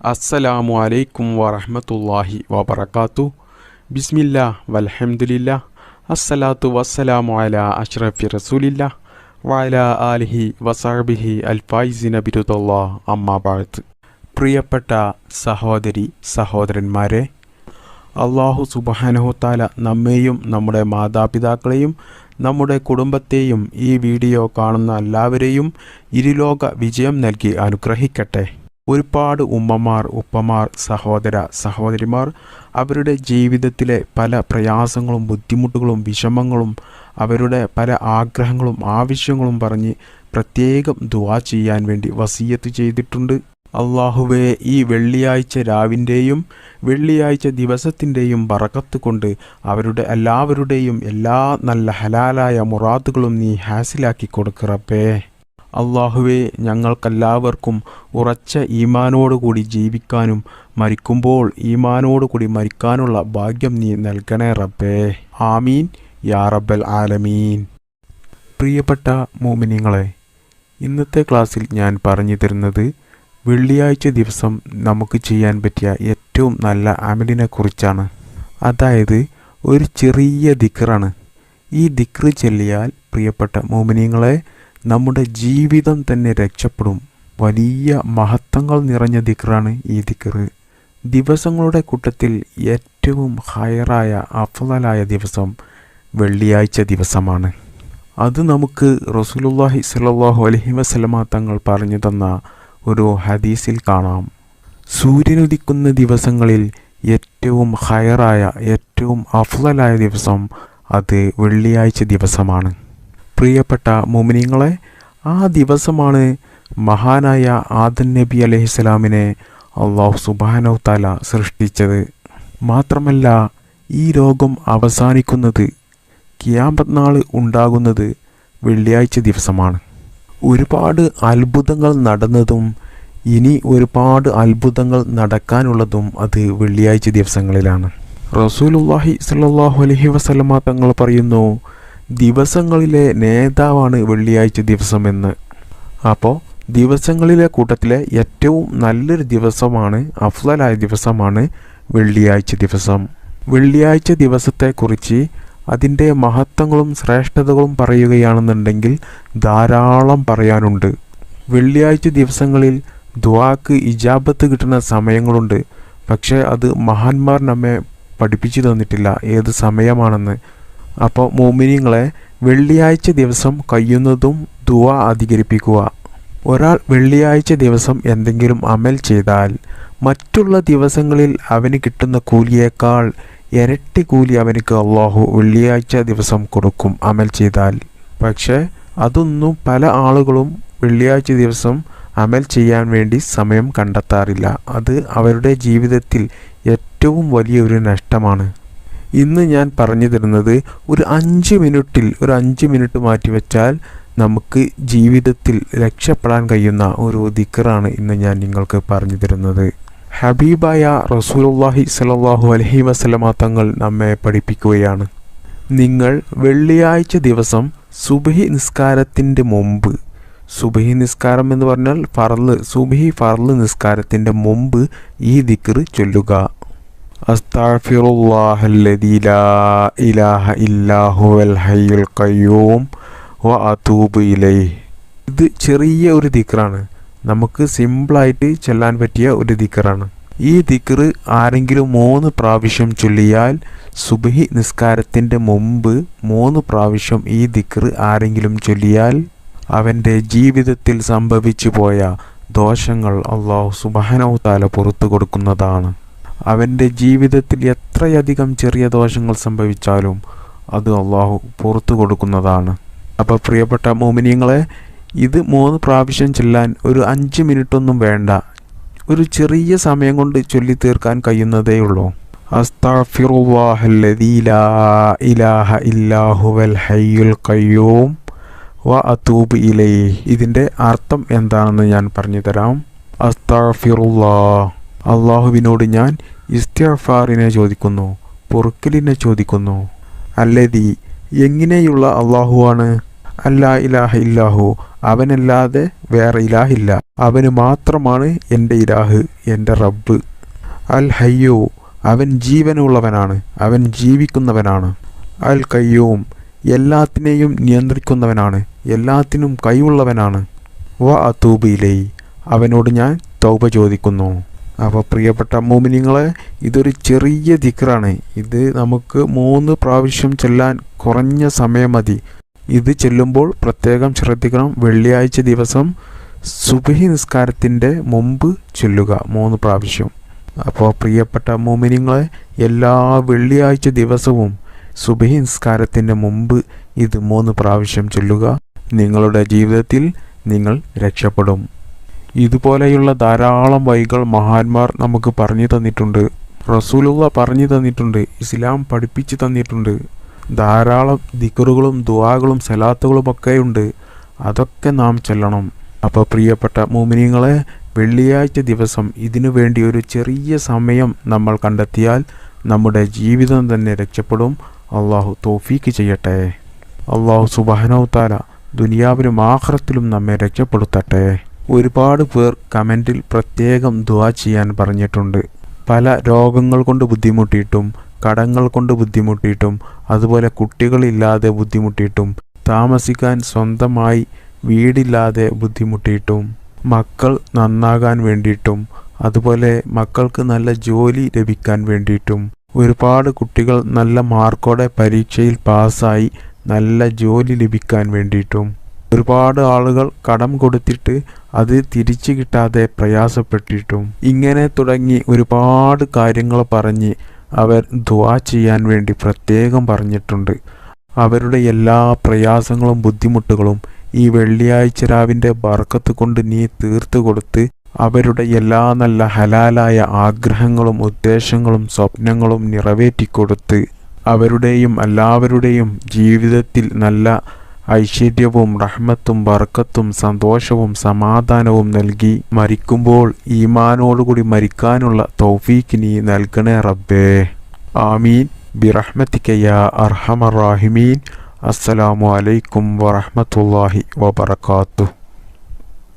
അസ്സലാമു അലൈക്കും വറഹ്മത്തുള്ളാഹി വബറകാതുഹു. ബിസ്മില്ലാ വൽഹംദുലില്ലാ അസ്സലാത്തു വസ്സലാമു അലാ അഷ്റഫി റസൂലില്ലാ വഅലാ ആലിഹി വസഹ്ബിഹി അൽഫൈസിന ബിറുദല്ലാഹ് അമ്മാ ബഅദ്. പ്രിയപ്പെട്ട സഹോദരി സഹോദരന്മാരെ, അല്ലാഹു സുബ്ഹാനഹു തആല നമ്മെയും നമ്മുടെ മാതാപിതാക്കളെയും നമ്മുടെ കുടുംബത്തെയും ഈ വീഡിയോ കാണുന്ന എല്ലാവരെയും ഇരുലോക വിജയം നൽകി അനുഗ്രഹിക്കട്ടെ. ഒരുപാട് ഉമ്മമാർ, ഉപ്പമാർ, സഹോദര സഹോദരിമാർ അവരുടെ ജീവിതത്തിലെ പല പ്രയാസങ്ങളും ബുദ്ധിമുട്ടുകളും വിഷമങ്ങളും അവരുടെ പല ആഗ്രഹങ്ങളും ആവശ്യങ്ങളും പറഞ്ഞ് പ്രത്യേകം ദുആ ചെയ്യാൻ വേണ്ടി വസിയത്ത് ചെയ്തിട്ടുണ്ട്. അല്ലാഹുവേ, ഈ വെള്ളിയാഴ്ച രാവിൻ്റെയും വെള്ളിയാഴ്ച ദിവസത്തിൻ്റെയും ബറക്കത്ത് കൊണ്ട് അവരുടെ എല്ലാവരുടെയും എല്ലാ നല്ല ഹലാലായ മുറാദുകളും നീ ഹാസിലാക്കി കൊടുക്കറപ്പേ. അല്ലാഹുവേ, ഞങ്ങൾക്കെല്ലാവർക്കും ഉറച്ച ഈമാനോടുകൂടി ജീവിക്കാനും മരിക്കുമ്പോൾ ഈമാനോടുകൂടി മരിക്കാനുള്ള ഭാഗ്യം നീ നൽകണേ റബ്ബേ. ആമീൻ യാ റബ്ബൽ ആലമീൻ. പ്രിയപ്പെട്ട മുഅ്മിനീങ്ങളെ, ഇന്നത്തെ ക്ലാസ്സിൽ ഞാൻ പറഞ്ഞു തരുന്നത് വെള്ളിയാഴ്ച ദിവസം നമുക്ക് ചെയ്യാൻ പറ്റിയ ഏറ്റവും നല്ല അമലിനെ കുറിച്ചാണ്. അതായത് ഒരു ചെറിയ ദിക്റാണ്. ഈ ദിക്റ് ചൊല്ലിയാൽ പ്രിയപ്പെട്ട മുഅ്മിനീങ്ങളെ നമ്മുടെ ജീവിതം തന്നെ രക്ഷപ്പെടും. വലിയ മഹത്വങ്ങൾ നിറഞ്ഞ ദിക്റാണ് ഈ ദിക്റ്. ദിവസങ്ങളുടെ കൂട്ടത്തിൽ ഏറ്റവും ഹൈറായ അഫ്ളലായ ദിവസം വെള്ളിയാഴ്ച ദിവസമാണ്. അത് നമുക്ക് റസൂലുള്ളാഹി സ്വല്ലല്ലാഹു അലൈഹി വസല്ലമ തങ്ങൾ പറഞ്ഞു തന്ന ഒരു ഹദീസിൽ കാണാം. സൂര്യനുദിക്കുന്ന ദിവസങ്ങളിൽ ഏറ്റവും ഹൈറായ ഏറ്റവും അഫ്ളലായ ദിവസം അത് വെള്ളിയാഴ്ച ദിവസമാണ്. പ്രിയപ്പെട്ട മുഅ്മിനീങ്ങളെ, ആ ദിവസമാണ് മഹാനായ ആദം നബി അലൈഹിസ്സലാമിനെ അല്ലാഹു സുബ്ഹാനഹു തആല സൃഷ്ടിച്ചത്. മാത്രമല്ല, ഈ ലോകം അവസാനിക്കുന്നത്, ഖിയാമത്ത് നാൾ ഉണ്ടാകുന്നത് വെള്ളിയാഴ്ച ദിവസമാണ്. ഒരുപാട് അത്ഭുതങ്ങൾ നടന്നതും ഇനി ഒരുപാട് അത്ഭുതങ്ങൾ നടക്കാനുള്ളതും അത് വെള്ളിയാഴ്ച ദിവസങ്ങളിലാണ്. റസൂലുള്ളാഹി സ്വല്ലല്ലാഹു അലൈഹി വസല്ലമ തങ്ങൾ പറയുന്നു, ദിവസങ്ങളിലെ നേതാവാണ് വെള്ളിയാഴ്ച ദിവസമെന്ന്. അപ്പോൾ ദിവസങ്ങളിലെ കൂട്ടത്തിലെ ഏറ്റവും നല്ലൊരു ദിവസമാണ്, അഫ്ളലായ ദിവസമാണ് വെള്ളിയാഴ്ച ദിവസം. വെള്ളിയാഴ്ച ദിവസത്തെക്കുറിച്ച് അതിൻ്റെ മഹത്വങ്ങളും ശ്രേഷ്ഠതകളും പറയുകയാണെന്നുണ്ടെങ്കിൽ ധാരാളം പറയാനുണ്ട്. വെള്ളിയാഴ്ച ദിവസങ്ങളിൽ ദുആക്ക് ഇജാബത്ത് കിട്ടുന്ന സമയങ്ങളുണ്ട്. പക്ഷേ അത് മഹാന്മാർ നമ്മെ പഠിപ്പിച്ചു തന്നിട്ടില്ല ഏത് സമയമാണെന്ന്. അപ്പോൾ മുഅ്മിനീങ്ങളെ, വെള്ളിയാഴ്ച ദിവസം കഴിയുന്നതും ദുആ അധികരിപ്പിക്കുക. ഒരാൾ വെള്ളിയാഴ്ച ദിവസം എന്തെങ്കിലും അമൽ ചെയ്താൽ മറ്റുള്ള ദിവസങ്ങളിൽ അവന് കിട്ടുന്ന കൂലിയേക്കാൾ ഇരട്ടി കൂലി അവനക്ക് അല്ലാഹു വെള്ളിയാഴ്ച ദിവസം കൊടുക്കും അമൽ ചെയ്താൽ. പക്ഷേ അതൊന്നും പല ആളുകളും വെള്ളിയാഴ്ച ദിവസം അമൽ ചെയ്യാൻ വേണ്ടി സമയം കണ്ടെത്താറില്ല. അത് അവരുടെ ജീവിതത്തിൽ ഏറ്റവും വലിയൊരു നഷ്ടമാണ്. ഇന്ന് ഞാൻ പറഞ്ഞു തരുന്നത് ഒരു 5 മിനിറ്റ് മാറ്റിവെച്ചാൽ നമുക്ക് ജീവിതത്തിൽ രക്ഷപ്പെടാൻ കഴിയുന്ന ഒരു ദിക്റാണ് ഇന്ന് ഞാൻ നിങ്ങൾക്ക് പറഞ്ഞു തരുന്നത്. ഹബീബായ റസൂലുള്ളാഹി സ്വല്ലല്ലാഹു അലൈഹി വസല്ലമ തങ്ങൾ നമ്മെ പഠിപ്പിക്കുകയാണ്, നിങ്ങൾ വെള്ളിയാഴ്ച ദിവസം സുബ്ഹി നിസ്കാരത്തിൻ്റെ മുമ്പ്, സുബ്ഹി നിസ്കാരം എന്ന് പറഞ്ഞാൽ സുബ്ഹി ഫർള് നിസ്കാരത്തിൻ്റെ മുമ്പ് ഈ ദിക്റ് ചൊല്ലുക. അസ്തഗ്ഫിറുല്ലാഹല്ലദീ ലാ ഇലാഹ ഇല്ലാ ഹുവൽ ഹയ്യുൽ ഖയ്യൂം വ അതൂബു ഇലൈഹി. ഇത് ചെറിയ ഒരു ദിക്റാണ്, നമുക്ക് സിമ്പിളായിട്ട് ചൊല്ലാൻ പറ്റിയ ഒരു ദിക്റാണ്. ഈ ദിക്റ് ആരെങ്കിലും 3 പ്രാവശ്യം ചൊല്ലിയാൽ, സുബ്ഹി നിസ്കാരത്തിൻ്റെ മുമ്പ് 3 പ്രാവശ്യം ഈ ദിക്റ് ആരെങ്കിലും ചൊല്ലിയാൽ അവൻ്റെ ജീവിതത്തിൽ സംഭവിച്ചു പോയ ദോഷങ്ങൾ അല്ലാഹു സുബ്ഹാനഹു തആല പുറത്തു കൊടുക്കുന്നതാണ്. അവൻ്റെ ജീവിതത്തിൽ എത്രയധികം ചെറിയ ദോഷങ്ങൾ സംഭവിച്ചാലും അത് അല്ലാഹു പുറത്തു കൊടുക്കുന്നതാണ്. അപ്പോൾ പ്രിയപ്പെട്ട മുഅ്മിനീങ്ങളെ, ഇത് 3 പ്രാവശ്യം ചൊല്ലാൻ ഒരു 5 മിനിറ്റൊന്നും വേണ്ട, ഒരു ചെറിയ സമയം കൊണ്ട് ചൊല്ലി തീർക്കാൻ കഴിയുന്നതേ ഉള്ളൂ. അസ്തഗ്ഫിറുല്ലാഹല്ലദീ ലാ ഇലാഹ ഇല്ലാ ഹുവൽ ഹയ്യുൽ ഖയ്യൂം വ അതൂബു ഇലൈഹി. ഇതിൻ്റെ അർത്ഥം എന്താണെന്ന് ഞാൻ പറഞ്ഞു തരാം. അസ്തഗ്ഫിറുല്ലാഹ്, അള്ളാഹുവിനോട് ഞാൻ ഇസ്തിഗ്ഫാറിനെ ചോദിക്കുന്നു, പൊറുക്കലിനെ ചോദിക്കുന്നു. അല്ലദീ, എങ്ങനെയുള്ള അള്ളാഹുവാണ്, അല്ലാ ഇലാഹ ഇല്ലാഹു, അവനല്ലാതെ വേറെ ഇലാഹില്ല, അവന് മാത്രമാണ് എൻ്റെ ഇലാഹ്, എൻ്റെ റബ്ബ്. അൽ ഹയ്യു, അവൻ ജീവനുള്ളവനാണ്, അവൻ ജീവിക്കുന്നവനാണ്. അൽ ഖയ്യൂം, എല്ലാത്തിനെയും നിയന്ത്രിക്കുന്നവനാണ്, എല്ലാത്തിനും കഴിവുള്ളവനാണ്. വ അതൂബ് ഇലൈ, അവനോട് ഞാൻ തൗബ ചോദിക്കുന്നു. അപ്പോൾ പ്രിയപ്പെട്ട മുഅ്മിനീങ്ങളെ, ഇതൊരു ചെറിയ ദിക്റാണ്. ഇത് നമുക്ക് 3 പ്രാവശ്യം ചൊല്ലാൻ കുറഞ്ഞ സമയം മതി. ഇത് ചൊല്ലുമ്പോൾ പ്രത്യേകം ശ്രദ്ധിക്കണം. വെള്ളിയാഴ്ച ദിവസം സുബ്ഹി നിസ്കാരത്തിൻ്റെ മുമ്പ് ചൊല്ലുക 3 പ്രാവശ്യം. അപ്പോൾ പ്രിയപ്പെട്ട മുഅ്മിനീങ്ങളെ, എല്ലാ വെള്ളിയാഴ്ച ദിവസവും സുബ്ഹി നിസ്കാരത്തിൻ്റെ മുമ്പ് ഇത് 3 പ്രാവശ്യം ചൊല്ലുക. നിങ്ങളുടെ ജീവിതത്തിൽ നിങ്ങൾ രക്ഷപ്പെടും. ഇതുപോലെയുള്ള ധാരാളം വഴികൾ മഹാന്മാർ നമുക്ക് പറഞ്ഞു തന്നിട്ടുണ്ട്. റസൂലുള്ള പറഞ്ഞു തന്നിട്ടുണ്ട്. ഇസ്ലാം പഠിപ്പിച്ചു തന്നിട്ടുണ്ട്. ധാരാളം ദിക്റുകളും ദുആകളും സലാത്തുകളും ഒക്കെ ഉണ്ട്. അതൊക്കെ നാം ചൊല്ലണം. അപ്പോൾ പ്രിയപ്പെട്ട മുഅ്മിനീങ്ങളെ, വെള്ളിയാഴ്ച ദിവസം ഇതിനു വേണ്ടി ഒരു ചെറിയ സമയം നമ്മൾ കണ്ടെത്തിയാൽ നമ്മുടെ ജീവിതം തന്നെ രക്ഷപ്പെടും. അള്ളാഹു തൗഫീക്ക് ചെയ്യട്ടെ. അള്ളാഹു സുബ്ഹാനഹു തആല ദുനിയാവിലും ആഖിറത്തിലും നമ്മെ രക്ഷപ്പെടുത്തട്ടെ. ഒരുപാട് പേർ കമൻറ്റിൽ പ്രത്യേകം ദുആ ചെയ്യാൻ പറഞ്ഞിട്ടുണ്ട്. പല രോഗങ്ങൾ കൊണ്ട് ബുദ്ധിമുട്ടിയിട്ടും, കടങ്ങൾ കൊണ്ട് ബുദ്ധിമുട്ടിയിട്ടും, അതുപോലെ കുട്ടികളില്ലാതെ ബുദ്ധിമുട്ടിയിട്ടും, താമസിക്കാൻ സ്വന്തമായി വീടില്ലാതെ ബുദ്ധിമുട്ടിയിട്ടും, മക്കൾ നന്നാകാൻ വേണ്ടിയിട്ടും, അതുപോലെ മക്കൾക്ക് നല്ല ജോലി ലഭിക്കാൻ വേണ്ടിയിട്ടും, ഒരുപാട് കുട്ടികൾ നല്ല മാർക്കോടെ പരീക്ഷയിൽ പാസ്സായി നല്ല ജോലി ലഭിക്കാൻ വേണ്ടിയിട്ടും, ഒരുപാട് ആളുകൾ കടം കൊടുത്തിട്ട് അത് തിരിച്ചു കിട്ടാതെ പ്രയാസപ്പെട്ടിട്ടും, ഇങ്ങനെ തുടങ്ങി ഒരുപാട് കാര്യങ്ങൾ പറഞ്ഞ് അവർ ദുആ ചെയ്യാൻ വേണ്ടി പ്രത്യേകം പറഞ്ഞിട്ടുണ്ട്. അവരുടെ എല്ലാ പ്രയാസങ്ങളും ബുദ്ധിമുട്ടുകളും ഈ വെള്ളിയാഴ്ച രാവിൻ്റെ ബർക്കത്ത് കൊണ്ട് നീ തീർത്തു കൊടുത്ത് അവരുടെ എല്ലാ നല്ല ഹലാലായ ആഗ്രഹങ്ങളും ഉദ്ദേശങ്ങളും സ്വപ്നങ്ങളും നിറവേറ്റിക്കൊടുത്ത് അവരുടെയും എല്ലാവരുടെയും ജീവിതത്തിൽ നല്ല ഐശ്വര്യവും റഹ്മത്തും ബർക്കത്തും സന്തോഷവും സമാധാനവും നൽകി മരിക്കുമ്പോൾ ഈമാനോടുകൂടി മരിക്കാനുള്ള തൗഫീക്ക് നീ നൽകണേ റബ്ബേ. ആമീൻ ബിറഹ്മതിക യാ അർഹമർ റാഹിമീൻ. അസ്സലാമു അലൈക്കും വറഹ്മത്തുള്ളാഹി വബറകാതുഹു.